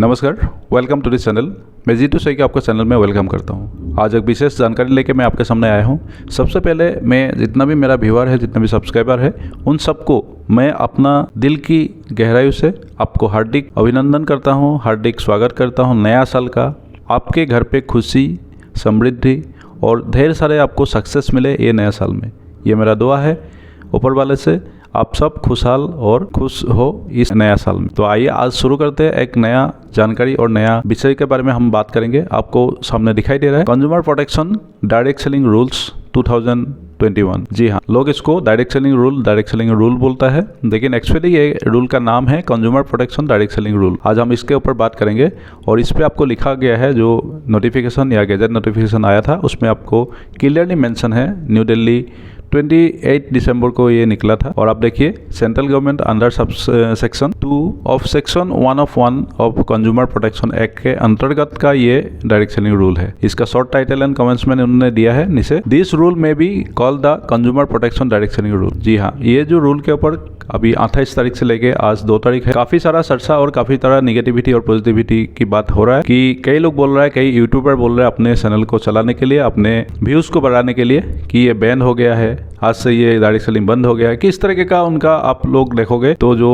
नमस्कार, welcome to this channel. मैं जीतू सही आपका चैनल में वेलकम करता हूँ। आज एक विशेष जानकारी लेके मैं आपके सामने आया हूँ। सबसे पहले मैं जितना भी मेरा व्यूअर है, जितने भी सब्सक्राइबर है, उन सबको मैं अपना दिल की गहराइयों से आपको हार्दिक अभिनंदन करता हूँ, हार्दिक स्वागत करता हूँ नया साल का। आपके घर पे खुशी, समृद्धि और ढेर सारे आपको सक्सेस मिले ये नया साल में, ये मेरा दुआ है ऊपर वाले से। आप सब खुशहाल और खुश हो इस नया साल में। तो आइए आज शुरू करते हैं। एक नया जानकारी और नया विषय के बारे में हम बात करेंगे। आपको सामने दिखाई दे रहा है consumer protection direct selling rules 2021। जी हाँ, लोग इसको डायरेक्ट सेलिंग रूल बोलता है, लेकिन एक्चुअली ये रूल का नाम है consumer protection direct selling rule. आज हम इसके ऊपर बात करेंगे और इस पे आपको लिखा गया है, जो नोटिफिकेशन या गैजेट नोटिफिकेशन आया था उसमें आपको क्लियरली मेंशन है। न्यू दिल्ली 28 दिसंबर को ये निकला था। और आप देखिए, central government under sub section 2 of section 1 of consumer protection act के अंतर्गत का ये डायरेक्ट सेलिंग रूल है। इसका शॉर्ट टाइटल एंड कमेंट्स में उन्होंने दिया है नीचे, दिस रूल में be call the consumer protection direct selling rule. जी हाँ, ये जो रूल के ऊपर अभी 28 तारीख से लेके आज 2 तारीख है, काफी सारा चर्चा और काफी सारा निगेटिविटी और पॉजिटिविटी की बात हो रहा है कि कई लोग बोल रहा है, कई यूट्यूबर बोल रहे हैं अपने चैनल को चलाने के लिए, अपने व्यूज को बढ़ाने के लिए कि ये बैन हो गया है, आज से ये डायरेक्ट सेलिंग बंद हो गया है। किस तरीके का उनका आप लोग देखोगे तो जो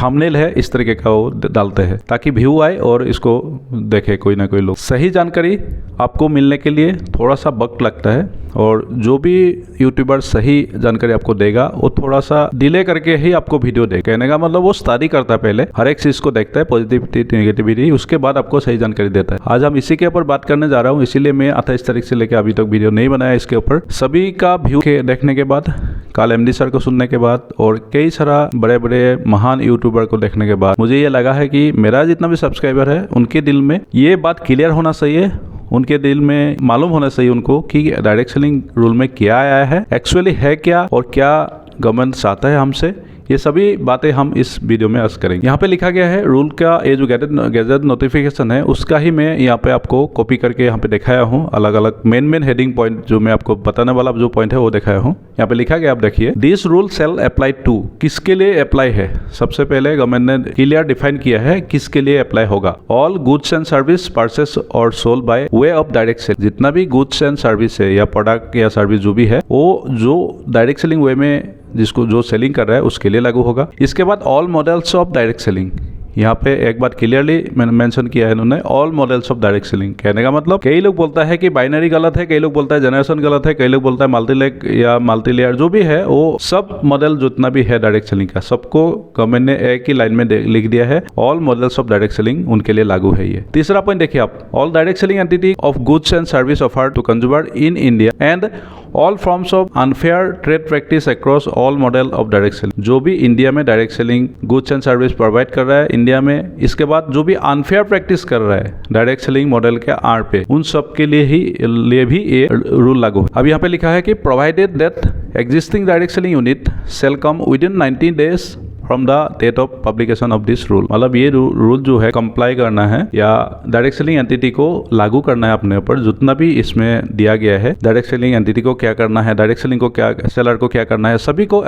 थंबनेल है इस तरीके का वो डालते हैं ताकि व्यू आए और इसको देखे कोई ना कोई लोग। सही जानकारी आपको मिलने के लिए थोड़ा सा वक्त लगता है, और जो भी यूट्यूबर सही जानकारी आपको देगा वो थोड़ा सा डिले करके ही आपको वीडियो दे। कहने का मतलब वो स्टडी करता है, पहले हर एक चीज को देखता है, पॉजिटिविटी नेगेटिविटी, उसके बाद आपको सही जानकारी देता है। आज हम इसी के ऊपर बात करने जा रहा हूँ, इसीलिए मैं 28 तारीख से लेकर अभी तक वीडियो नहीं बनाया इसके ऊपर। सभी का व्यू देखने के बाद, कल एमडी सर को सुनने के बाद और कई सारा बड़े बड़े महान यूट्यूबर को देखने के बाद मुझे ये लगा है कि मेरा जितना भी सब्सक्राइबर है उनके दिल में ये बात क्लियर होना चाहिए, उनके दिल में मालूम होना चाहिए उनको कि डायरेक्ट सेलिंग रूल में क्या आया है, एक्चुअली है क्या और क्या गवर्नमेंट चाहता है हमसे। ये सभी बातें हम इस वीडियो में आज करेंगे। यहाँ पे लिखा गया है रूल का, ये जो गैजेट नोटिफिकेशन है उसका ही मैं यहाँ पे आपको कॉपी करके यहाँ पे दिखाया हूँ। अलग अलग मेन हेडिंग पॉइंट जो मैं आपको बताने वाला जो पॉइंट है वो दिखाया हूँ। यहाँ पे लिखा गया, आप देखिए, this rule shall apply to, किसके लिए अप्लाई है। सबसे पहले गवर्नमेंट ने क्लियर डिफाइन किया है किसके लिए अप्लाई होगा। All goods and service purchase और sold by way of direct sale, जितना भी गुड्स एंड सर्विस है या प्रोडक्ट या सर्विस जो भी है वो जो डायरेक्ट सेलिंग वे में जिसको जो सेलिंग कर रहा है उसके लिए लागू होगा। इसके बाद all models of direct selling, यहाँ पे एक बात क्लियरली मेंशन किया है इन्होंने, all models of direct selling. कहने का मतलब कई लोग बोलता है कि बाइनरी गलत है, कई लोग बोलता है जनरेशन गलत है, कई लोग बोलता है मल्टीलेग या मल्टीलेयर, जो भी है वो सब मॉडल जितना भी है डायरेक्ट सेलिंग का, सबको गवर्नमेंट ने एक ही लाइन में लिख दिया है, all models of direct selling उनके लिए लागू है ये। तीसरा पॉइंट देखिए आप, all direct selling entity of goods and service offered to consumer in India and all forms of unfair trade practice across all model of direct selling. जो भी इंडिया में direct selling goods and service provide कर रहा है India में, इसके बाद जो भी अनफेयर प्रैक्टिस कर रहा है डायरेक्ट सेलिंग मॉडल के आड़ पे, उन सब के लिए भी ये रूल लागू है। अब यहाँ पे लिखा है कि provided that existing direct selling unit shall come within 90 days from the date of publication of this rule. मतलब ये रूल जो है कंप्लाई करना है या डायरेक्ट सेलिंग एंटिटी को लागू करना है अपने ऊपर, जितना भी इसमें दिया गया है डायरेक्ट सेलिंग एंटिटी को क्या करना है, डायरेक्ट सेलिंग को क्या, सेलर को क्या करना है, सभी को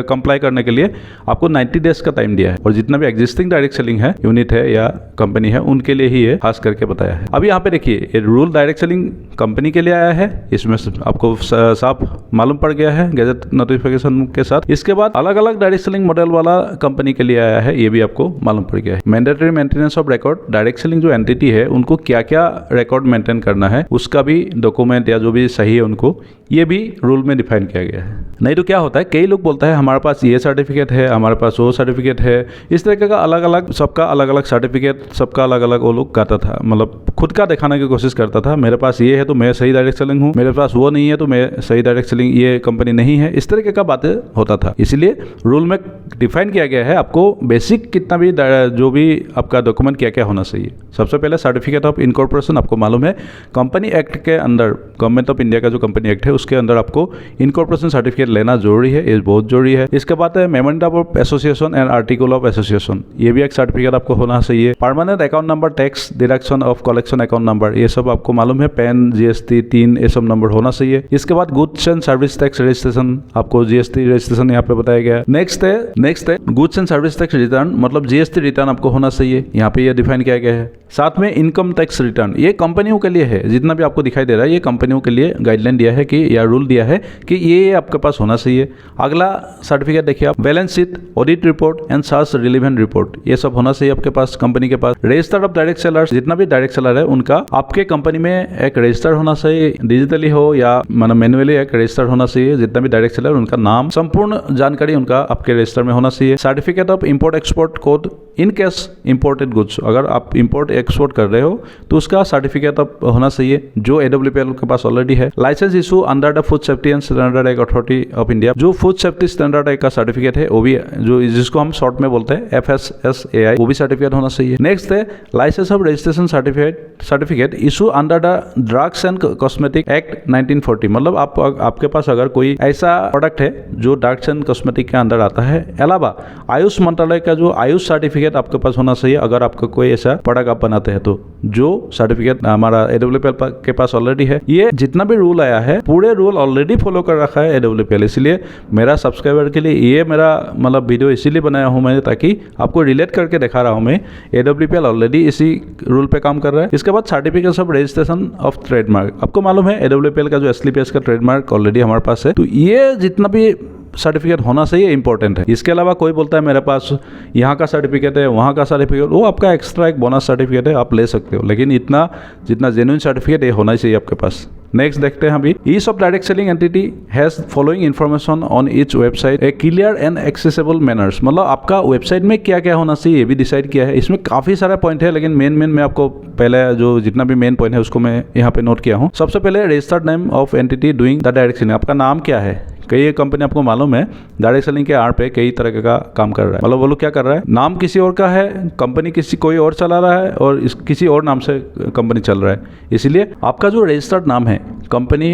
कंप्लाई करने के लिए आपको 90 डेज का टाइम दिया है। और जितना भी एग्जिस्टिंग डायरेक्ट सेलिंग है यूनिट है या कंपनी है उनके लिए ही ये खास करके बताया है। अब यहाँ पे देखिए, ये रूल डायरेक्ट सेलिंग कंपनी के लिए आया है, इसमें आपको साफ मालूम पड़ गया है गैजेट नोटिफिकेशन के साथ। इसके बाद अलग अलग डायरेक्ट सेलिंग मॉडल वाला कंपनी के लिए आया है, ये भी आपको मालूम पड़ गया है। Mandatory maintenance of record, direct selling जो एंटिटी है उनको क्या क्या रिकॉर्ड मेंटेन करना है उसका भी डॉक्यूमेंट या जो भी सही है उनको, ये भी रूल में डिफाइन किया गया है। नहीं तो क्या होता है, कई लोग बोलता है हमारे पास ये सर्टिफिकेट है, हमारे पास वो सर्टिफिकेट है, इस तरीके का अलग अलग सबका अलग अलग सर्टिफिकेट, सबका अलग अलग वो लोग कहता था, मतलब खुद का दिखाने की कोशिश करता था। मेरे पास ये है तो मैं सही डायरेक्ट सेलिंग हूँ, मेरे पास वो नहीं है तो मैं सही डायरेक्ट सेलिंग, ये कंपनी नहीं है, इस तरीके का बातें होता था। इसलिए रूल में डिफाइन किया गया है आपको बेसिक कितना भी जो भी आपका डॉक्यूमेंट क्या क्या होना चाहिए। सबसे पहले सर्टिफिकेट ऑफ इनकॉर्पोरेशन, आपको मालूम है कंपनी एक्ट के अंदर, गवर्नमेंट ऑफ इंडिया का जो कंपनी एक्ट है उसके अंदर आपको इनकॉर्पोरेशन सर्टिफिकेट लेना जरूरी है, ये बहुत जरूरी है। इसके बाद है memorandum of association and article of association, ये भी एक सर्टिफिकेट आपको होना चाहिए। Permanent account number, tax deduction of collection account number, ये सब आपको मालूम है, पैन, जीएसटी 3 ये सब नंबर होना चाहिए। इसके बाद goods and service tax registration, आपको जीएसटी रजिस्ट्रेशन यहाँ पे बताया गया। नेक्स्ट है goods and service tax return मतलब जीएसटी रिटर्न आपको होना चाहिए, यहाँ पे ये डिफाइन किया गया है। साथ में इनकम टैक्स रिटर्न, ये कंपनियों के लिए है, जितना भी आपको दिखाई दे रहा है ये कंपनियों के लिए गाइडलाइन दिया है कि या रूल दिया है कि ये आपके पास होना चाहिए। अगला सर्टिफिकेट देखिए आप, balance sheet, audit report and search relevant report, ये सब होना चाहिए आपके पास कंपनी के पास। रजिस्टर ऑफ डायरेक्ट सेलर्स, जितना भी डायरेक्ट सेलर है उनका आपके कंपनी में एक रजिस्टर होना चाहिए, डिजिटली हो या मतलब मैनुअली एक रजिस्टर होना चाहिए। जितना भी डायरेक्ट सेलर उनका नाम, संपूर्ण जानकारी उनका आपके रजिस्टर में होना चाहिए। Certificate of import export code in case imported goods, अगर आप इंपोर्ट एक्सपोर्ट कर रहे हो तो उसका सर्टिफिकेट ऑफ होना चाहिए जो AWPL के पास ऑलरेडी है। Licence issue under the food safety and standard act authority of India, जो फूड सेफ्टी स्टैंडर्ड एक्ट का सर्टिफिकेट है वो भी, जो जिसको हम शॉर्ट में बोलते हैं FSSAI, वो भी सर्टिफिकेट होना चाहिए। नेक्स्ट है licence of registration certificate issue under the drugs and cosmetic act 1940, मतलब आपके पास अगर कोई ऐसा प्रोडक्ट है जो ड्रग्स एंड कॉस्मेटिक के अंदर आता है। अलावा आयुष मंत्रालय का जो आयुष सर्टिफिकेट आपके पास होना चाहिए, अगर आपका कोई ऐसा प्रोडक्ट आप बनाते हैं तो, जो सर्टिफिकेट हमारा AWPL के पास ऑलरेडी है। ये जितना भी रूल आया है पूरे रूल ऑलरेडी फॉलो कर रखा है AWPL, इसलिए मेरा सब्सक्राइबर के लिए ये मेरा मतलब वीडियो इसीलिए बनाया हूँ मैं, ताकि आपको रिलेट करके दिखा रहा हूँ मैं। AWPL ऑलरेडी इसी रूल पे काम कर रहा है। इसके बाद certificate of registration of trademark, आपको मालूम है AWPL का जो SLPS का ट्रेडमार्क ऑलरेडी हमारे पास है, तो ये जितना भी सर्टिफिकेट होना चाहिए इंपॉर्टेंट है। इसके अलावा कोई बोलता है मेरे पास यहाँ का सर्टिफिकेट है, वहाँ का सर्टिफिकेट, वो आपका एक्स्ट्रा एक बोनस सर्टिफिकेट है, आप ले सकते हो, लेकिन इतना जितना जेन्युइन सर्टिफिकेट ये होना चाहिए आपके पास। नेक्स्ट देखते हैं अभी, each of direct selling entity has following information on each website A clear and accessible manners, मतलब आपका वेबसाइट में क्या क्या होना चाहिए ये भी डिसाइड किया है। इसमें काफ़ी सारा पॉइंट है, लेकिन मेन मैं आपको पहले जो जितना भी मेन पॉइंट है उसको मैं यहाँ पे नोट किया हूँ। सबसे पहले registered name of entity doing the direct selling, आपका नाम क्या है। कई कंपनी आपको मालूम है डायरेक्ट सेलिंग के आड़ पे कई तरह का काम कर रहा है, मतलब वो लोग क्या कर रहा है, नाम किसी और का है, कंपनी किसी कोई और चला रहा है और किसी और नाम से कंपनी चल रहा है। इसलिए आपका जो रजिस्टर्ड नाम है कंपनी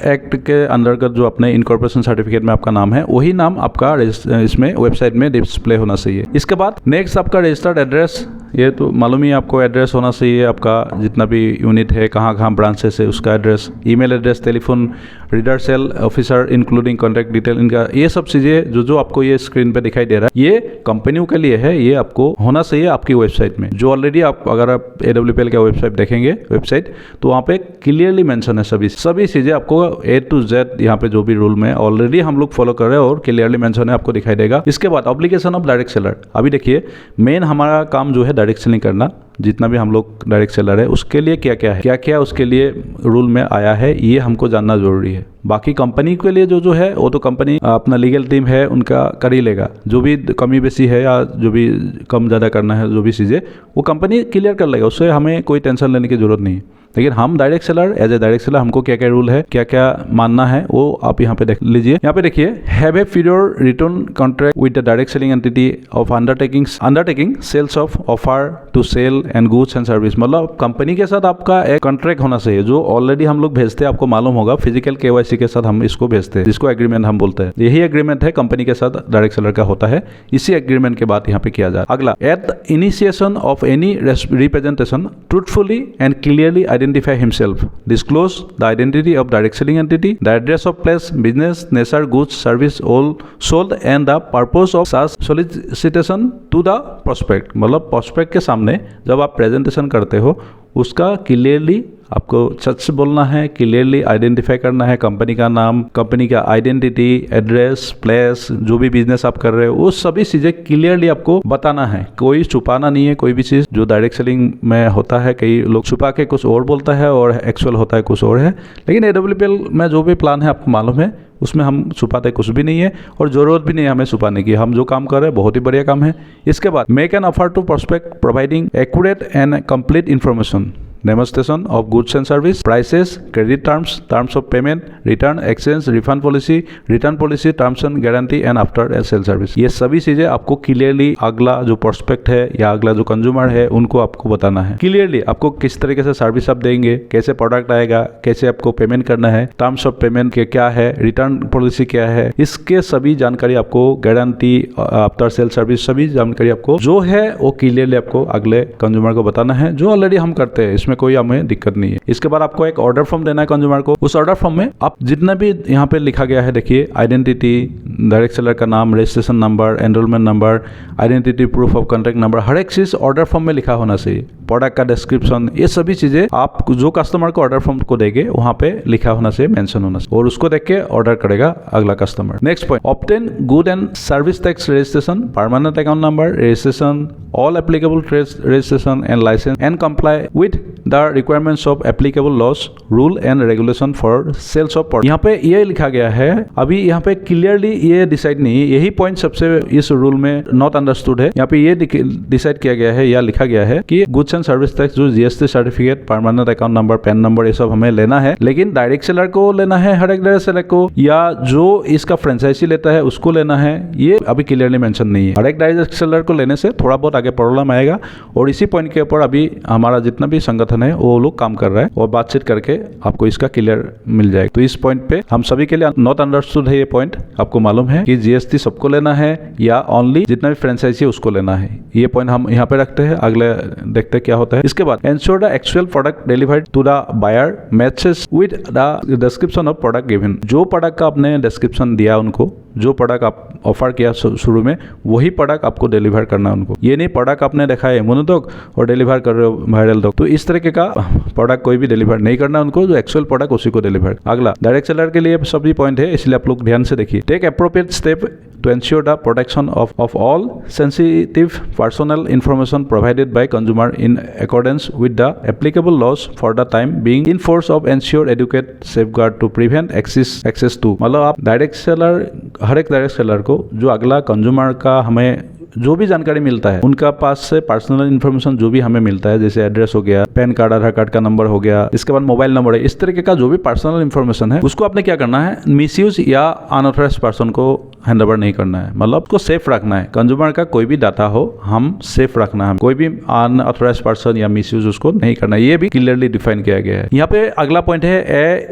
एक्ट के अंदर का जो अपने इनकॉर्पोरेशन सर्टिफिकेट में आपका नाम है, वही नाम आपका इसमें वेबसाइट में डिस्प्ले होना चाहिए। इसके बाद नेक्स्ट आपका रजिस्टर्ड एड्रेस, ये तो मालूम ही आपको एड्रेस होना चाहिए, आपका जितना भी यूनिट है कहाँ ब्रांचेस है उसका address, email address, telephone, reader sell officer including contact detail, इनका ये सब चीज़ें जो आपको ये स्क्रीन पे दिखाई दे रहा है ये कंपनियों के लिए है, ये आपको होना चाहिए आपकी वेबसाइट में। जो ऑलरेडी अगर आप AWPL का वेबसाइट देखेंगे तो वहाँ पे क्लियरली मेंशन है सभी चीज़ें आपको A to Z, यहाँ पे जो भी रूल में ऑलरेडी हम लोग फॉलो कर रहे हैं और क्लियरली मेंशन है, आपको दिखाई देगा। इसके बाद ऑब्लिगेशन ऑफ डायरेक्ट सेलर, अभी देखिए मेन हमारा काम जो है डायरेक्ट सेलिंग करना, जितना भी हम लोग डायरेक्ट सेलर है उसके लिए क्या क्या है, क्या क्या उसके लिए रूल में आया है, ये हमको जानना जरूरी है। बाकी कंपनी के लिए जो है वो तो कंपनी अपना लीगल टीम है उनका कर ही लेगा, जो भी कमी बेसी है या जो भी कम ज़्यादा करना है, जो भी चीज़ें वो कंपनी क्लियर कर लेगा, उससे हमें कोई टेंशन लेने की जरूरत नहीं है। लेकिन हम direct seller, as a direct seller हमको क्या क्या रूल है, क्या क्या मानना है, वो आप यहाँ पे देख लीजिए। यहाँ पे देखिए, have a period return contract with the direct selling entity of undertaking sales of offer to sell and goods and service, मतलब कंपनी के साथ आपका एक कॉन्ट्रैक्ट होना चाहिए, जो ऑलरेडी हम लोग भेजते हैं, आपको मालूम होगा फिजिकल KYC के साथ हम इसको भेजते हैं, जिसको एग्रीमेंट हम बोलते हैं। यही एग्रीमेंट है कंपनी के साथ डायरेक्ट सेलर का होता है, इसी एग्रीमेंट के बाद यहाँ पे किया जाए। अगला, at the initiation of any representation truthfully and clearly identify himself, disclose the identity of direct selling entity, the address of place, business, nature, goods, service all sold and the purpose of such solicitation to the prospect, मतलब prospect के सामने जब आप presentation करते हो उसका clearly आपको सच बोलना है, क्लियरली आइडेंटिफाई करना है कंपनी का नाम, कंपनी का आइडेंटिटी, एड्रेस, प्लेस, जो भी बिजनेस आप कर रहे हो वो सभी चीज़ें क्लियरली आपको बताना है, कोई छुपाना नहीं है कोई भी चीज़। जो डायरेक्ट सेलिंग में होता है कई लोग छुपा के कुछ और बोलता है और एक्चुअल होता है कुछ और है, लेकिन AWPL में जो भी प्लान है आपको मालूम है उसमें हम छुपाते कुछ भी नहीं है और ज़रूरत भी नहीं है हमें छुपाने की, हम जो काम कर रहे हैं बहुत ही बढ़िया काम है। इसके बाद make an offer to prospect providing accurate and complete information, demonstration of goods and service, prices, credit terms of payment, return, exchange, refund policy, return policy, terms and guarantee and after sale service, ये सभी चीज़ें आपको clearly अगला जो prospect है या अगला जो कंज्यूमर है उनको आपको बताना है क्लियरली, आपको किस तरीके से सर्विस आप देंगे, कैसे प्रोडक्ट आएगा, कैसे आपको पेमेंट करना है, टर्म्स ऑफ पेमेंट के क्या है, रिटर्न पॉलिसी क्या है, इसके सभी जानकारी आपको, गारंटी, आफ्टर सेल सर्विस, सभी जानकारी आपको जो है वो क्लियरली आपको अगले कंज्यूमर को बताना है, जो ऑलरेडी हम करते हैं, इसमें उसमें कोई हमें दिक्कत नहीं है। इसके बाद आपको एक ऑर्डर फॉर्म देना है कंज्यूमर को। उस ऑर्डर फॉर्म में आप जितना भी यहाँ पे लिखा गया है, देखिए आइडेंटिटी, डायरेक्ट सेलर का नाम, registration number, enrollment number, identity proof of contact number, हर एक चीज ऑर्डर फॉर्म में लिखा होना चाहिए। प्रोडक्ट का डिस्क्रिप्शन, ये सभी चीजें आप जो कस्टमर को ऑर्डर फॉर्म को देंगे वहां पे लिखा होना चाहिए, मेंशन होना चाहिए, और उसको देख के ऑर्डर करेगा अगला customer. Next point, obtain good and service tax registration, permanent account number, registration, all applicable trade registration and licence and comply with the requirements of applicable laws, rule and regulation for sales of product. यहाँ पे ये लिखा गया है, अभी यहाँ पे clearly ये डिसाइड नहीं है, यही पॉइंट सबसे इस रूल में नॉट अंडरस्टूड है। यहाँ पे ये डिसाइड किया गया है या लिखा गया है कि गुड्स एंड सर्विस टैक्स, जो GST certificate, permanent account number, pan number, ये सब हमें लेना है, लेकिन डायरेक्ट सेलर को लेना है, हर एक डायरेक्ट सेलर को, या जो इसका फ्रेंचाइजी लेता है उसको लेना है, ये अभी क्लियरली मेंशन नहीं है। हर एक डायरेक्ट सेलर को लेने से थोड़ा बहुत आगे प्रॉब्लम आएगा, और इसी पॉइंट के ऊपर अभी हमारा जितना भी संगठन है वो लोग काम कर रहा है, और बातचीत करके आपको इसका क्लियर मिल जाएगा। तो इस पॉइंट पे हम सभी के लिए नॉट अंडरस्टूड है ये पॉइंट। आपको मालूम है कि जीएसटी सबको लेना है या ओनली जितना भी फ्रेंचाइजी है उसको लेना है, ये पॉइंट हम यहाँ पे रखते हैं। अगले देखते हैं क्या होता है। इसके बाद ensure the actual product delivered to the buyer matches with the description of product given. जो प्रोडक्ट का आपने डिस्क्रिप्शन दिया उनको, जो प्रोडक्ट आप ऑफर किया शुरू में, वही प्रोडक्ट आपको डिलीवर करना है उनको। ये नहीं प्रोडक्ट आपने देखा है मोनोडॉग और डिलीवर कर रहे हो वायरल डॉग, तो इस तरीके का प्रोडक्ट कोई भी डिलीवर नहीं करना उनको, जो एक्चुअल प्रोडक्ट उसी को डिलीवर। अगला डायरेक्ट सेलर के लिए सभी पॉइंट है, इसलिए आप लोग ध्यान से देखिए। Take appropriate step to ensure the protection of all sensitive personal information provided by consumer in accordance with the applicable laws for the time being in force of ensure adequate safeguard to prevent access to। मतलब आप direct seller, हर एक direct seller को जो अगला consumer का हमें जो भी जानकारी मिलता है, उनका पास से पर्सनल इन्फॉर्मेशन जो भी हमें मिलता है, जैसे एड्रेस हो गया, पैन कार्ड, आधार कार्ड का नंबर हो गया, इसके बाद मोबाइल नंबर है, इस तरीके का जो भी पर्सनल इन्फॉर्मेशन है उसको आपने क्या करना है, मिसयूज या अनऑथराइज्ड पर्सन को हैंड ओवर नहीं करना है, मतलब उसको सेफ रखना है। कंज्यूमर का कोई भी डाटा हो हम सेफ रखना है, कोई भी अनऑथराइज्ड पर्सन या मिसयूज उसको नहीं करना है, ये भी क्लियरली डिफाइन किया गया है। यहाँ पे अगला पॉइंट है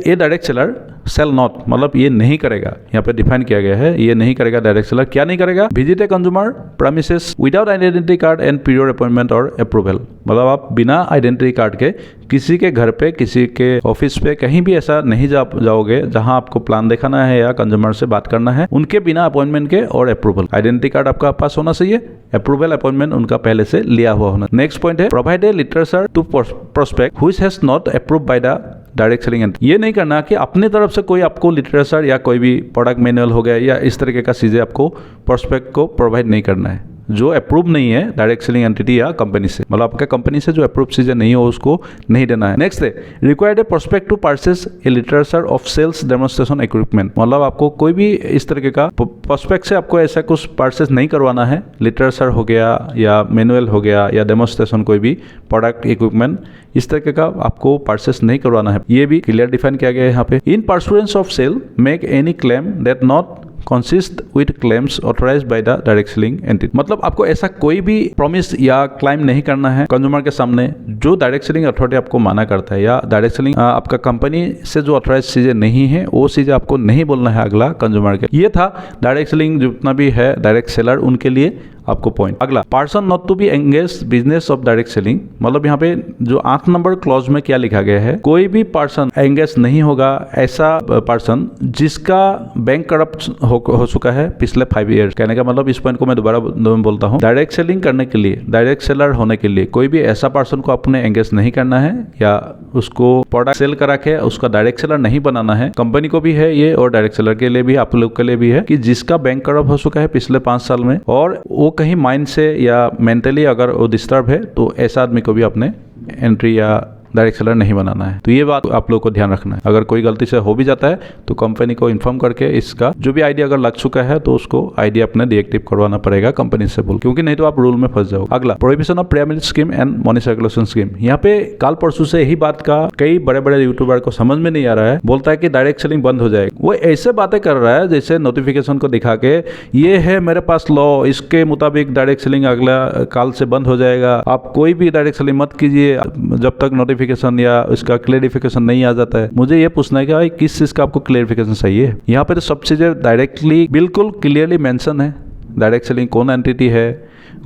ए डायरेक्ट सेलर सेल नॉट, मतलब ये नहीं करेगा, यहाँ पे डिफाइन किया गया है, ये नहीं करेगा डायरेक्ट सेलर। क्या नहीं करेगा, visit a consumer premises without identity card and period appointment और अप्रूवल, मतलब आप बिना आइडेंटिटी कार्ड के किसी के घर पे, किसी के ऑफिस पे, कहीं भी ऐसा नहीं जाओगे जहां आपको प्लान दिखाना है या कंज्यूमर से बात करना है, उनके बिना अपॉइंटमेंट के और अप्रूवल। आइडेंटिटी कार्ड आपका पास होना चाहिए, अप्रूवल अपॉइंटमेंट उनका पहले से लिया हुआ होना। नेक्स्ट पॉइंट है provide a literature to prospect which has not approved by the direct selling entity. ये नहीं करना कि अपनी तरफ से कोई आपको लिटरेचर या कोई भी प्रोडक्ट मैनुअल हो गया या इस तरीके का चीजें आपको प्रोस्पेक्ट को प्रोवाइड नहीं करना है जो अप्रूव नहीं है डायरेक्ट सेलिंग एंटिटी या कंपनी से, मतलब आपका कंपनी से जो अप्रूव चीजें नहीं हो उसको नहीं देना है। नेक्स्ट है required a prospect to purchase a literature of sales demonstration equipment, मतलब आपको कोई भी इस तरीके का प्रोस्पेक्ट से आपको ऐसा कुछ परचेस नहीं करवाना है, लिटरेचर हो गया या मैनुअल हो गया या डेमोन्स्ट्रेशन कोई भी प्रोडक्ट इक्विपमेंट, इस तरीके का आपको परचेस नहीं करवाना है, ये भी क्लियर डिफाइन किया गया है यहाँ पे। In pursuance of sale make any claim that not consist with claims authorized by the direct selling entity, मतलब आपको ऐसा कोई भी प्रॉमिस या क्लाइम नहीं करना है कंज्यूमर के सामने जो डायरेक्ट सेलिंग अथॉरिटी आपको माना करता है, या डायरेक्ट सेलिंग आपका कंपनी से जो ऑथराइज चीजें नहीं है वो चीजें आपको नहीं बोलना है अगला कंज्यूमर के। ये था डायरेक्ट सेलिंग जितना भी है डायरेक्ट सेलर उनके लिए आपको पॉइंट। अगला person not to be engage business of direct selling, मतलब यहाँ पे जो 8 नंबर क्लॉज में क्या लिखा गया है, कोई भी पर्सन एंगेज नहीं होगा ऐसा पर्सन जिसका बैंक करप्ट हो चुका है पिछले 5 ईयर्स। कहने का मतलब इस पॉइंट को मैं दोबारा बोलता हूँ, डायरेक्ट सेलिंग करने के लिए, डायरेक्ट सेलर होने के लिए कोई भी ऐसा पर्सन को आपने एंगेज नहीं करना है या उसको प्रोडक्ट सेल करा के उसका डायरेक्ट सेलर नहीं बनाना है। कंपनी को भी है ये और डायरेक्ट सेलर के लिए भी, आप लोग के लिए भी है कि जिसका बैंक करप्ट हो चुका है पिछले 5 साल में और वो कहीं माइंड से या मेंटली अगर वो डिस्टर्ब है, तो ऐसा आदमी को भी आपने एंट्री या डायरेक्ट सेलर नहीं बनाना है। तो ये बात आप लोग को ध्यान रखना है। अगर कोई गलती से हो भी जाता है तो कंपनी को इन्फॉर्म करके इसका जो भी आईडी अगर लग चुका है तो उसको आईडी अपने डीएक्टिव करवाना पड़ेगा कंपनी से बोल, क्योंकि नहीं तो आप रूल में फंस जाओगे। अगला prohibition of pyramid scheme and money circulation scheme. यहाँ पे काल परसों से यही बात का कई बड़े बड़े यूट्यूबर को समझ में नहीं आ रहा है, बोलता है कि डायरेक्ट सेलिंग बंद हो जाएगा। वो ऐसे बातें कर रहा है जैसे नोटिफिकेशन को दिखा के ये है मेरे पास लॉ, इसके मुताबिक डायरेक्ट सेलिंग अगला काल से बंद हो जाएगा, आप कोई भी डायरेक्ट सेलिंग मत कीजिए जब तक नोटिफिकेशन या का क्लेरिफिकेशन नहीं आ जाता है। मुझे ये पूछना है कि भाई किस चीज का आपको क्लेरिफिकेशन चाहिए। यहाँ पे तो सब चीजें डायरेक्टली बिल्कुल क्लियरली मेंशन है, डायरेक्ट सेलिंग कौन एंटिटी है,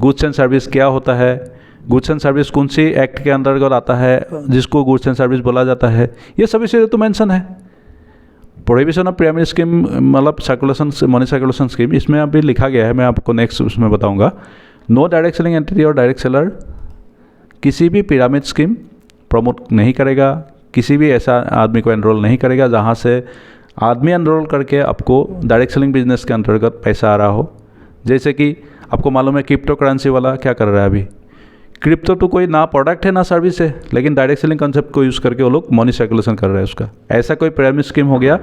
गुड्स एंड सर्विस क्या होता है, गुड्स एंड सर्विस कौन सी एक्ट के अंतर्गत आता है जिसको गुड्स एंड सर्विस बोला जाता है, ये सभी चीज़ें तो मेंशन है। प्रोहिबिशन ऑफ पिरामिड स्कीम मतलब सर्कुलेशन मनी सर्कुलेशन स्कीम, इसमें अभी लिखा गया है, मैं आपको नेक्स्ट उसमें बताऊंगा। नो डायरेक्ट सेलिंग एंटिटी और डायरेक्ट सेलर किसी भी पिरामिड स्कीम प्रमोट नहीं करेगा, किसी भी ऐसा आदमी को एनरोल नहीं करेगा जहाँ से आदमी एनरोल करके आपको डायरेक्ट सेलिंग बिजनेस के अंतर्गत पैसा आ रहा हो। जैसे कि आपको मालूम है क्रिप्टो करेंसी वाला क्या कर रहा है अभी, क्रिप्टो तो कोई ना प्रोडक्ट है ना सर्विस है, लेकिन डायरेक्ट सेलिंग कंसेप्ट को यूज़ करके वो लोग मनी सर्कुलेशन कर रहे हैं उसका। ऐसा कोई पिरामिड स्कीम हो गया,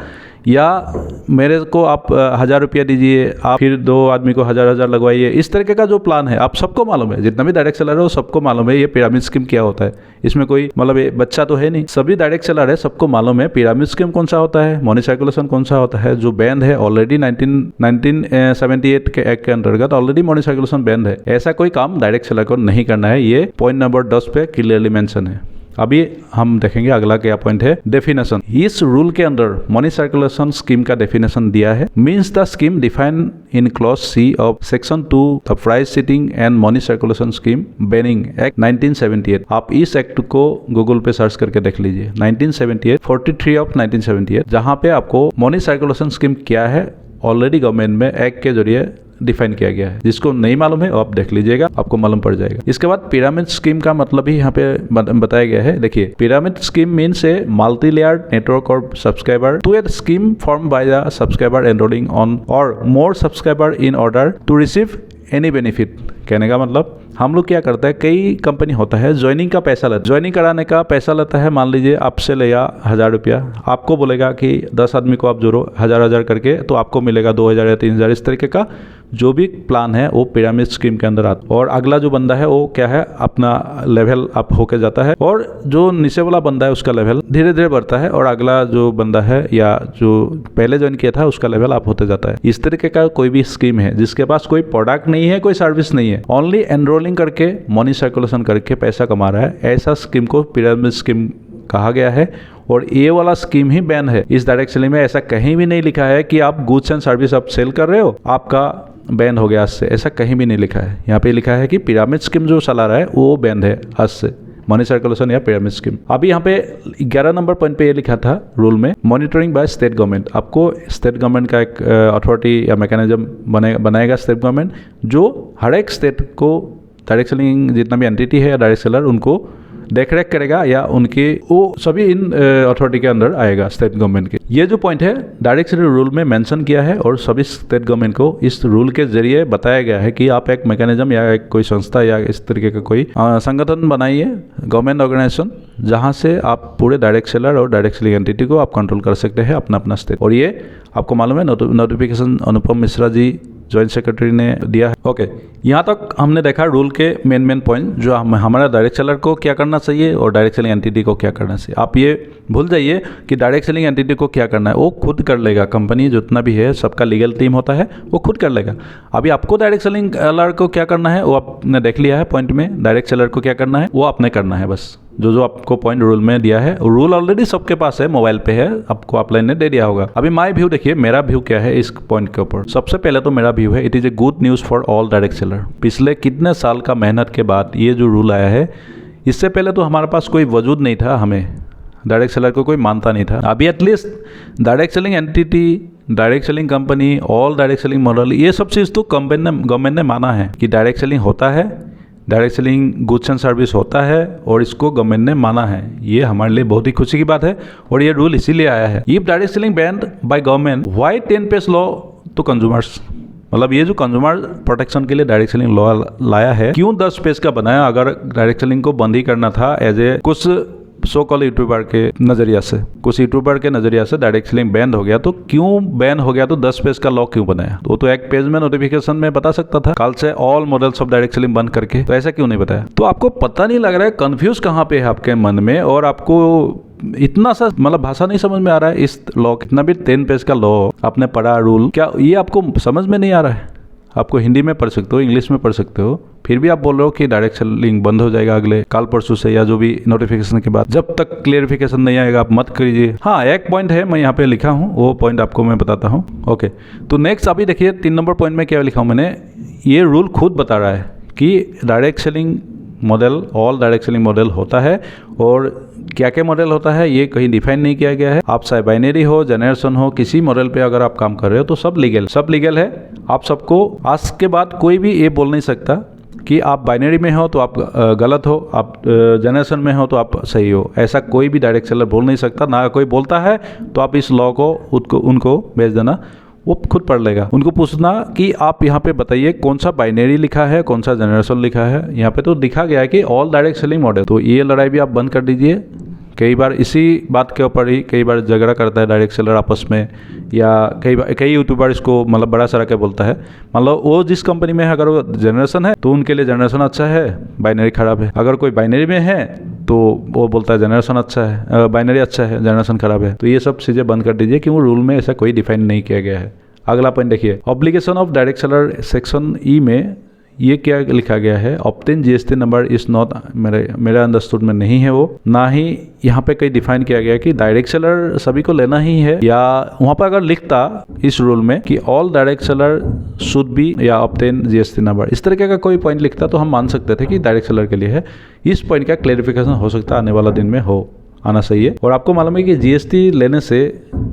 या मेरे को आप 1000 रुपया दीजिए, आप फिर 2 आदमी को 1000 लगवाइए, इस तरीके का जो प्लान है आप सबको मालूम है, जितना भी डायरेक्ट सेलर है वो सबको मालूम है ये पिरामिड स्कीम क्या होता है। इसमें कोई मतलब ये बच्चा तो है नहीं, सभी डायरेक्ट सेलर है, सबको मालूम है पिरामिड स्कीम कौन सा होता है, मनी सर्कुलेशन कौन सा होता है, जो बैन है ऑलरेडी 1978 के एक्ट के अंतर्गत ऑलरेडी मनी सर्कुलेशन बैन है। ऐसा कोई काम डायरेक्ट सेलर को नहीं करना है, ये पॉइंट नंबर 10 पे क्लियरली मेंशन है। अभी हम देखेंगे अगला क्या पॉइंट है, डेफिनेशन। इस रूल के अंदर मनी सर्कुलेशन स्कीम का डेफिनेशन दिया है, means the scheme defined in clause C of section 2 the price setting and money circulation scheme banning act 1978। आप इस एक्ट को गूगल पे सर्च करके देख लीजिए, 1978 43 ऑफ 1978, जहाँ पे आपको मनी सर्कुलेशन स्कीम क्या है ऑलरेडी गवर्नमेंट में एक्ट के जरिए डिफाइन किया गया है। जिसको नहीं मालूम है आप देख लीजिएगा, आपको मालूम पड़ जाएगा। इसके बाद पिरामिड स्कीम का मतलब ही यहाँ पे बताया गया है। देखिए, pyramid scheme means a multi layered network और subscriber to a scheme form by the subscriber enrolling on और more subscriber in order to receive any benefit. कहने का मतलब हम लोग क्या करते हैं, कई कंपनी होता है ज्वाइनिंग का पैसा लेता है, ज्वाइनिंग कराने का पैसा लेता है, मान लीजिए आपसे लिया 1000 रुपया, आपको बोलेगा कि 10 आदमी को आप जोड़ो 1000 करके तो आपको मिलेगा 2000 या 3000, इस तरीके का जो भी प्लान है वो पिरामिड स्कीम के अंदर आता है। और अगला जो बंदा है वो क्या है, अपना लेवल अप होके जाता है, और जो नीचे वाला बंदा है उसका लेवल धीरे धीरे बढ़ता है, और अगला जो बंदा है या जो पहले ज्वाइन किया था उसका लेवल अप होते जाता है। इस तरीके का कोई भी स्कीम है जिसके पास कोई प्रोडक्ट नहीं है, कोई सर्विस नहीं है, ओनली एनरोलिंग करके मनी सर्कुलेशन करके पैसा कमा रहा है, ऐसा स्कीम को पिरामिड स्कीम कहा गया है। और ये वाला स्कीम ही बैन है। इस डायरेक्ट सेलिंग में ऐसा कहीं भी नहीं लिखा है कि आप गुड्स एंड सर्विस आप सेल कर रहे हो आपका बैन हो गया आज से, ऐसा कहीं भी नहीं लिखा है। यहाँ पे लिखा है कि पिरामिड स्कीम जो चला रहा है वो बैन है आज से, मनी सर्कुलेशन या पिरामिड स्कीम। अभी यहाँ पे 11 नंबर पॉइंट पे ये लिखा था रूल में, मॉनिटरिंग बाय स्टेट गवर्नमेंट। आपको स्टेट गवर्नमेंट का एक अथॉरिटी या मैकेनिज्म बनाएगा स्टेट गवर्नमेंट, जो हर एक स्टेट को डायरेक्ट सेलिंग जितना भी एंटिटी है या डायरेक्ट सेलर उनको देख रेख करेगा, या उनके वो सभी इन अथॉरिटी के अंदर आएगा स्टेट गवर्नमेंट के। ये जो पॉइंट है डायरेक्ट सेलर रूल में मेंशन किया है, और सभी स्टेट गवर्नमेंट को इस रूल के जरिए बताया गया है कि आप एक मैकेनिज्म या एक कोई संस्था या इस तरीके का कोई संगठन बनाइए, गवर्नमेंट ऑर्गेनाइजेशन, जहाँ से आप पूरे डायरेक्ट सेलर और डायरेक्ट सेलिंग एंटिटी को आप कंट्रोल कर सकते हैं अपना अपना स्टेट। और ये आपको मालूम है notification Anupam Mishra ji joint secretary ने दिया है। ओके, यहाँ तक हमने देखा रूल के मेन पॉइंट, जो हमारा डायरेक्ट सेलर को क्या करना चाहिए और डायरेक्ट सेलिंग एंटिटी को क्या करना चाहिए। आप ये भूल जाइए कि डायरेक्ट सेलिंग एंटिटी को क्या करना है, वो खुद कर लेगा। कंपनी जितना भी है सबका लीगल टीम होता है, वो खुद कर लेगा। अभी आपको डायरेक्ट सेलिंग सेलर को क्या करना है वो आपने देख लिया है पॉइंट में, डायरेक्ट सेलर को क्या करना है वो आपने करना है बस। जो आपको पॉइंट रूल में दिया है, रूल ऑलरेडी सबके पास है, मोबाइल पे है, आपको ऑफलाइन ने दे दिया होगा। अभी माय व्यू देखिए, मेरा व्यू क्या है इस पॉइंट के ऊपर। सबसे पहले तो मेरा व्यू है, it is a good news for all direct seller. पिछले कितने साल का मेहनत के बाद ये जो रूल आया है, इससे पहले तो हमारे पास कोई वजूद नहीं था, हमें डायरेक्ट सेलर को कोई मानता नहीं था। अभी at least direct selling entity, direct selling company, all direct selling model, ये सब चीज़ तो गवर्नमेंट ने माना है कि डायरेक्ट सेलिंग होता है, direct selling goods and service होता है, और इसको गवर्नमेंट ने माना है। ये हमारे लिए बहुत ही खुशी की बात है, और ये रूल इसीलिए आया है। If direct selling banned by government, why 10 page law to consumers. मतलब ये जो कंज्यूमर प्रोटेक्शन के लिए डायरेक्ट सेलिंग लॉ लाया है, क्यों 10 पेज का बनाया? अगर डायरेक्ट सेलिंग को बंद ही करना था एज ए कुछ सो कॉल यूट्यूबर के नज़रिया से, कुछ यूट्यूबर के नज़रिया से डायरेक्ट सेलिंग बैन हो गया, तो क्यों बैन हो गया? तो 10 पेज का लॉ क्यों बनाया? तो एक पेज में नोटिफिकेशन में बता सकता था कल से all models of direct selling बंद करके, तो ऐसा क्यों नहीं बताया? तो आपको पता नहीं लग रहा है, कंफ्यूज कहाँ पे है आपके मन में, और आपको इतना सा मतलब भाषा नहीं समझ में आ रहा है इस लॉ, कितना भी 10 पेज का लॉ आपने पढ़ा रूल, क्या ये आपको समझ में नहीं आ रहा है? आपको हिंदी में पढ़ सकते हो, इंग्लिश में पढ़ सकते हो, फिर भी आप बोल रहे हो कि डायरेक्ट सेलिंग बंद हो जाएगा अगले कल परसों से, या जो भी नोटिफिकेशन के बाद। जब तक क्लियरिफिकेशन नहीं आएगा आप मत करिए। हाँ, एक पॉइंट है, मैं यहाँ पे लिखा हूँ, वो पॉइंट आपको मैं बताता हूँ। ओके, तो नेक्स्ट अभी देखिए 3 नंबर पॉइंट में क्या लिखा हूँ मैंने। ये रूल खुद बता रहा है कि direct selling model all direct selling model होता है, और क्या क्या मॉडल होता है ये कहीं डिफाइन नहीं किया गया है। आप चाहे बाइनरी हो, जनरेशन हो, किसी मॉडल पे अगर आप काम कर रहे हो तो सब लीगल है। आप सबको आज के बाद कोई भी ये बोल नहीं सकता कि आप बाइनरी में हो तो आप गलत हो, आप जनरेशन में हो तो आप सही हो। ऐसा कोई भी डायरेक्ट सेलर बोल नहीं सकता, ना कोई बोलता है। तो आप इस लॉ को उनको भेज देना, वो खुद पढ़ लेगा। उनको पूछना कि आप यहाँ पे बताइए कौन सा बाइनरी लिखा है, कौन सा जनरेशन लिखा है। यहाँ पे तो दिखा गया है कि ऑल डायरेक्ट सेलिंग मॉडल। तो ये लड़ाई भी आप बंद कर दीजिए। कई बार इसी बात के ऊपर ही कई बार झगड़ा करता है डायरेक्ट सेलर आपस में, या कई यूट्यूबर इसको मतलब बड़ा सारा क्या बोलता है। मतलब वो जिस कंपनी में है अगर वो जनरेशन है तो उनके लिए जनरेशन अच्छा है, बाइनरी खराब है। अगर कोई बाइनरी में है तो वो बोलता है जनरेशन अच्छा है, बाइनरी अच्छा है, जनरेशन खराब है। तो ये सब चीज़ें बंद कर दीजिए, क्योंकि रूल में ऐसा कोई डिफाइन नहीं किया गया है। अगला पॉइंट देखिए, obligation of direct seller section E में ये क्या लिखा गया है, obtain GST number is not, मेरा अंडरस्टूड में नहीं है वो, ना ही यहाँ पे कहीं डिफाइन किया गया कि डायरेक्ट सेलर सभी को लेना ही है, या वहाँ पर अगर लिखता इस रूल में कि all direct seller should be या ऑब्टेन जीएसटी नंबर, इस तरीके का कोई पॉइंट लिखता तो हम मान सकते थे कि डायरेक्ट सेलर के लिए है। इस पॉइंट का क्लैरिफिकेशन हो सकता है आने वाला दिन में आना चाहिए। और आपको मालूम है कि जीएसटी लेने से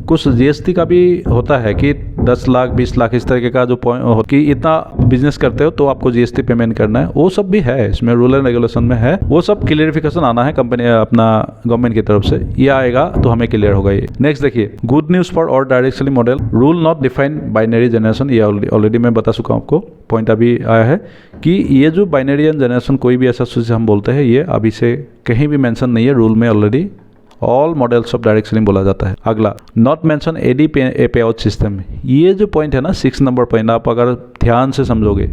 कुछ जीएसटी का भी होता है कि 10 लाख 20 लाख इस तरीके का जो पॉइंट कि इतना बिजनेस करते हो तो आपको जीएसटी पेमेंट करना है, वो सब भी है इसमें रूल एंड रेगुलेशन में है। वो सब क्लियरिफिकेशन आना है कंपनी अपना गवर्नमेंट की तरफ से, ये आएगा तो हमें क्लियर होगा ये। नेक्स्ट देखिए, गुड न्यूज़ फॉर और direct selling model, rule not define binary generation. ये ऑलरेडी मैं बता चुका हूँ आपको, पॉइंट अभी आया है कि ये जो बाइनरी एंड जनरेशन कोई भी ऐसा चीज़ हम बोलते हैं ये अभी से कहीं भी मेंशन नहीं है रूल में। Already all models of direct selling बोला जाता है। अगला, नॉट मेंशन एडी पे आउट सिस्टम। ये जो पॉइंट है ना 6 नंबर पॉइंट, आप अगर ध्यान से समझोगे,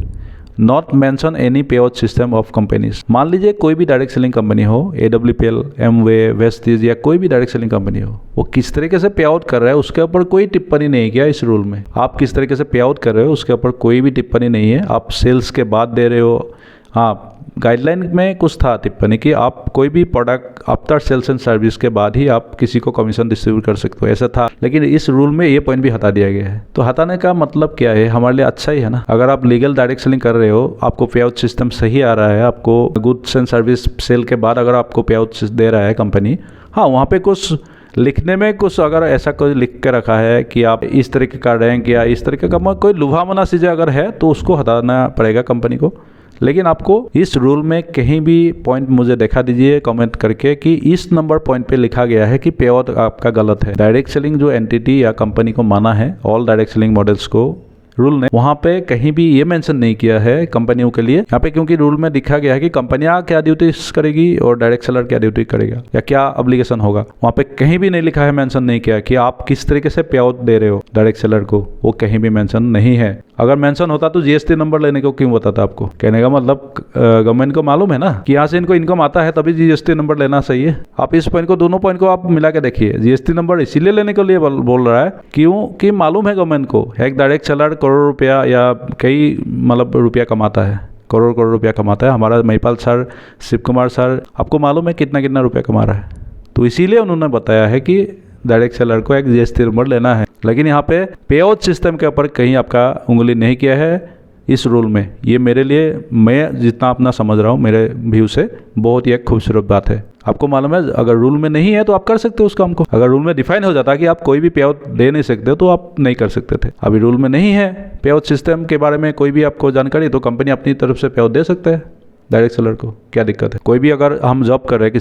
नॉट मेंशन एनी पे आउट सिस्टम ऑफ कंपनीज। मान लीजिए कोई भी डायरेक्ट सेलिंग कंपनी हो, AWPL, एमवे, वेस्टीज या कोई भी डायरेक्ट सेलिंग कंपनी हो, वो किस तरीके से पे आउट कर रहा है उसके ऊपर कोई टिप्पणी नहीं किया इस रूल में। आप किस तरीके से पे आउट कर रहे हो उसके ऊपर कोई भी टिप्पणी नहीं है। आप सेल्स के बाद दे रहे हो, हाँ गाइडलाइन में कुछ था टिप्पणी कि आप कोई भी product after sales and service के बाद ही आप किसी को कमीशन डिस्ट्रीब्यूट कर सकते हो, ऐसा था। लेकिन इस रूल में ये पॉइंट भी हटा दिया गया है। तो हटाने का मतलब क्या है, हमारे लिए अच्छा ही है ना। अगर आप लीगल डायरेक्ट सेलिंग कर रहे हो, आपको पे आउट सिस्टम सही आ रहा है, आपको गुड्स एंड सर्विस सेल के बाद अगर आपको पे आउट दे रहा है कंपनी, हाँ वहाँ पे कुछ लिखने में कुछ अगर ऐसा कोई लिख के रखा है कि आप इस तरीके का रैंक या इस तरीके का कोई लुभावना चीज़ें अगर है तो उसको हटाना पड़ेगा कंपनी को। लेकिन आपको इस रूल में कहीं भी पॉइंट मुझे दिखा दीजिए कमेंट करके कि इस नंबर पॉइंट पे लिखा गया है कि पे आउट आपका गलत है। डायरेक्ट सेलिंग जो एंटिटी या कंपनी को माना है ऑल डायरेक्ट सेलिंग मॉडल्स को रूल ने, वहाँ पे कहीं भी ये मेंशन नहीं किया है कंपनियों के लिए यहाँ पे, क्योंकि रूल में दिखा गया है कि कंपनियां क्या ड्यूटीज करेगी और डायरेक्ट सेलर क्या ड्यूटी करेगा या क्या ऑब्लिगेशन होगा। वहाँ पे कहीं भी नहीं लिखा है, मेंशन नहीं किया कि आप किस तरीके से पे आउट दे रहे हो डायरेक्ट सेलर को, वो कहीं भी मेंशन नहीं है। अगर मेंशन होता तो जीएसटी नंबर लेने को क्यों बताता आपको। कहने का मतलब गवर्नमेंट को मालूम है ना कि यहाँ से इनको इनकम आता है, तभी जीएसटी नंबर लेना चाहिए। आप इस पॉइंट को, दोनों पॉइंट को आप मिला के देखिए। जीएसटी नंबर इसीलिए लेने के लिए बोल रहा है क्योंकि मालूम है गवर्नमेंट को एक डायरेक्ट सेलर करोड़ रुपया या कई मतलब रुपया कमाता है, करोड़ रुपया कमाता है। हमारा महिपाल सर, शिव कुमार सर, आपको मालूम है कितना रुपया कमा रहा है। तो इसीलिए उन्होंने बताया है कि डायरेक्ट सेलर को एक जीएसटी नंबर लेना है। लेकिन यहाँ पे पे आउट सिस्टम के ऊपर कहीं आपका उंगली नहीं किया है इस रूल में। ये मेरे लिए, मैं जितना अपना समझ रहा हूँ मेरे व्यू से, बहुत ही एक खूबसूरत बात है। आपको मालूम है अगर रूल में नहीं है तो आप कर सकते हो उस काम को। अगर रूल में डिफाइन हो जाता कि आप कोई भी पे आउट दे नहीं सकते तो आप नहीं कर सकते थे। अभी रूल में नहीं है पे आउट सिस्टम के बारे में कोई भी आपको जानकारी, तो कंपनी अपनी तरफ से पे आउट दे सकते हैं डायरेक्ट सेलर को, क्या दिक्कत है। कोई भी अगर हम जॉब कर रहे हैं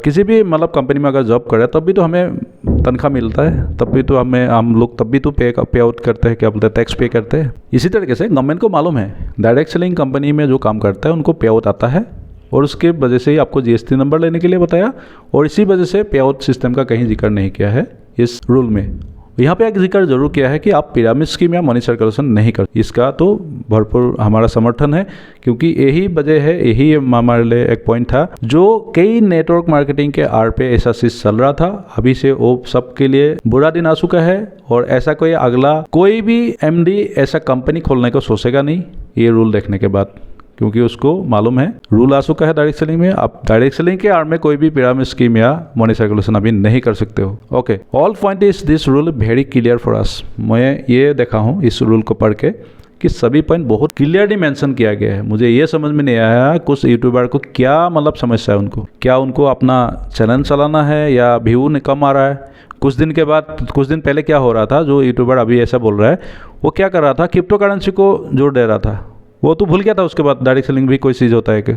किसी भी मतलब कंपनी में अगर जॉब कर रहे हैं तब भी तो हमें तनख्वाह मिलता है, तब भी तो हम लोग तब भी तो पे आउट करते हैं, क्या बोलते हैं, टैक्स पे करते हैं। इसी तरीके से गवर्नमेंट को मालूम है डायरेक्ट सेलिंग कंपनी में जो काम करता है उनको पे आउट आता है, और उसके वजह से ही आपको जीएसटी नंबर लेने के लिए बताया, और इसी वजह से पे आउट सिस्टम का कहीं जिक्र नहीं किया है इस रूल में। यहाँ पे एक जिक्र जरूर किया है कि आप पिरामिड स्कीम या मनी सर्कुलेशन नहीं कर। इसका तो भरपूर हमारा समर्थन है, क्योंकि यही वजह है, यही हमारे लिए एक पॉइंट था जो कई नेटवर्क मार्केटिंग के आड़ पे ऐसा चीज चल रहा था। अभी से वो सबके लिए बुरा दिन आ चुका है, और ऐसा कोई अगला कोई भी एमडी ऐसा कंपनी खोलने को सोचेगा नहीं ये रूल देखने के बाद, क्योंकि उसको मालूम है रूल आ चुका है डायरेक्ट सेलिंग में। आप डायरेक्ट सेलिंग के आड़ में कोई भी पिरामिड स्कीम या मनी सर्कुलेशन अभी नहीं कर सकते हो। Okay, all point is this rule very clear for us. मैं ये देखा हूँ इस रूल को पढ़ के कि सभी पॉइंट बहुत क्लियरली मेंशन किया गया है। मुझे ये समझ में नहीं आया कुछ यूट्यूबर को क्या मतलब समस्या है उनको, क्या उनको अपना चैनल चलाना है या व्यू कम आ रहा है। कुछ दिन पहले क्या हो रहा था, जो यूट्यूबर अभी ऐसा बोल रहा है वो क्या कर रहा था, क्रिप्टो करेंसी को जोड़ दे रहा था। वो तो भूल गया था उसके बाद डायरेक्ट सेलिंग भी कोई चीज़ होता है कि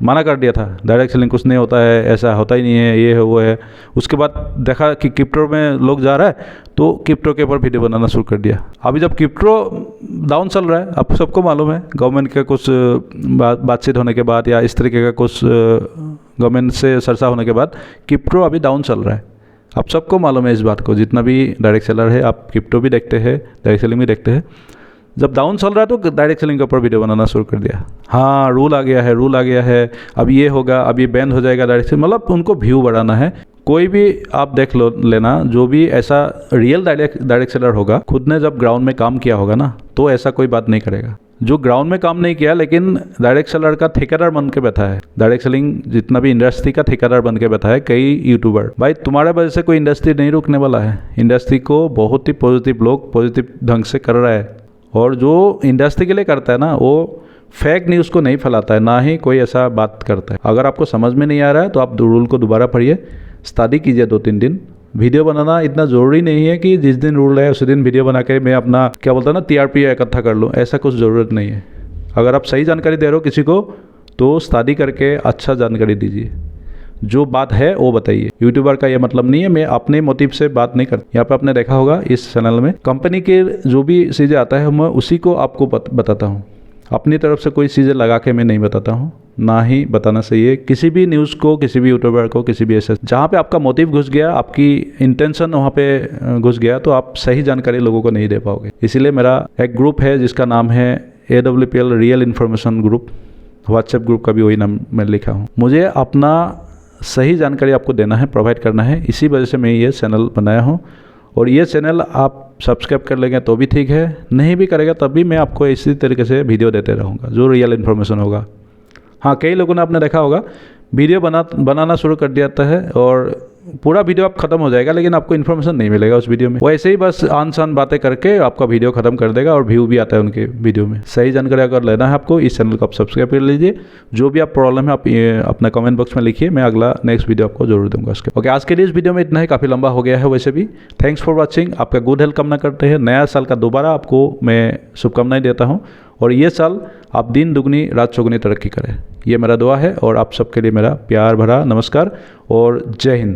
मना कर दिया था, डायरेक्ट सेलिंग कुछ नहीं होता है, ऐसा होता ही नहीं है, ये है वो है। उसके बाद देखा कि क्रिप्टो में लोग जा रहा है तो क्रिप्टो के ऊपर वीडियो बनाना शुरू कर दिया। अभी जब क्रिप्टो डाउन चल रहा है, आप सबको मालूम है, गवर्नमेंट के कुछ बातचीत होने के बाद या इस तरीके का कुछ गवर्नमेंट से चर्चा होने के बाद क्रिप्टो अभी डाउन चल रहा है। आप सबको मालूम है इस बात को, जितना भी डायरेक्ट सेलर है, आप क्रिप्टो भी देखते हैं, डायरेक्ट सेलिंग भी देखते हैं। जब डाउन चल रहा है तो डायरेक्ट सेलिंग के ऊपर वीडियो बनाना शुरू कर दिया। हाँ, रूल आ गया है, अब ये होगा, अब ये बैन हो जाएगा डायरेक्ट सेलिंग, मतलब उनको व्यू बढ़ाना है। कोई भी आप देख लो लेना, जो भी ऐसा रियल डायरेक्ट सेलर होगा, खुद ने जब ग्राउंड में काम किया होगा ना, तो ऐसा कोई बात नहीं करेगा। जो ग्राउंड में काम नहीं किया लेकिन डायरेक्ट सेलर का ठेकेदार बन के बैठा है, डायरेक्ट सेलिंग जितना भी इंडस्ट्री का ठेकेदार बन के बैठा है कई यूट्यूबर, भाई तुम्हारे वजह से कोई इंडस्ट्री नहीं रुकने वाला है। इंडस्ट्री को बहुत ही पॉजिटिव लोग पॉजिटिव ढंग से कर रहा है, और जो इंडस्ट्री के लिए करता है ना, वो फेक न्यूज़ को नहीं फैलाता है, ना ही कोई ऐसा बात करता है। अगर आपको समझ में नहीं आ रहा है तो आप रूल को दोबारा पढ़िए, स्टडी कीजिए 2-3 दिन। वीडियो बनाना इतना ज़रूरी नहीं है कि जिस दिन रूल है उसी दिन वीडियो बना के मैं अपना क्या बोलता है ना TRP इकट्ठा कर लूँ, ऐसा कुछ ज़रूरत नहीं है। अगर आप सही जानकारी दे रहे हो किसी को तो स्टडी करके अच्छा जानकारी दीजिए, जो बात है वो बताइए। यूट्यूबर का ये मतलब नहीं है मैं अपने मोटिव से बात नहीं करता। यहाँ पे आपने देखा होगा इस चैनल में कंपनी के जो भी चीज़ें आता है मैं उसी को आपको बताता हूँ, अपनी तरफ से कोई चीज़ें लगा के मैं नहीं बताता हूँ, ना ही बताना चाहिए किसी भी न्यूज़ को, किसी भी यूट्यूबर को, किसी भी ऐसे जहाँ पे आपका मोटिव घुस गया, आपकी इंटेंशन वहाँ पे घुस गया तो आप सही जानकारी लोगों को नहीं दे पाओगे। इसीलिए मेरा एक ग्रुप है जिसका नाम है AWPL real information group, WhatsApp group का भी वही नाम मैं लिखा हूँ। मुझे अपना सही जानकारी आपको देना है, प्रोवाइड करना है, इसी वजह से मैं ये चैनल बनाया हूँ। और ये चैनल आप सब्सक्राइब कर लेंगे तो भी ठीक है, नहीं भी करेगा तब भी मैं आपको इसी तरीके से वीडियो देते रहूँगा जो रियल इन्फॉर्मेशन होगा। हाँ, कई लोगों ने आपने देखा होगा वीडियो बनाना शुरू कर दिया है और पूरा वीडियो आप ख़त्म हो जाएगा लेकिन आपको इन्फॉर्मेशन नहीं मिलेगा उस वीडियो में। वो ऐसे ही बस आन शान बातें करके आपका वीडियो ख़त्म कर देगा और व्यू भी आता है उनके वीडियो में। सही जानकारी अगर लेना है आपको, इस चैनल को आप सब्सक्राइब कर लीजिए। जो भी आप प्रॉब्लम है आप अपना कमेंट बॉक्स में लिखिए, मैं अगला नेक्स्ट वीडियो आपको जरूर दूंगा उसके। ओके, आज के लिए इस वीडियो में इतना ही, काफ़ी लंबा हो गया है वैसे भी। थैंक्स फॉर वॉचिंग, आपका गुड हेल्थ कामना करते हैं। नया साल का दोबारा आपको मैं शुभकामनाएं देता हूँ और ये साल आप दिन दुगनी रात चौगुनी तरक्की करें, ये मेरा दुआ है। और आप सबके लिए मेरा प्यार भरा नमस्कार और जय हिंद।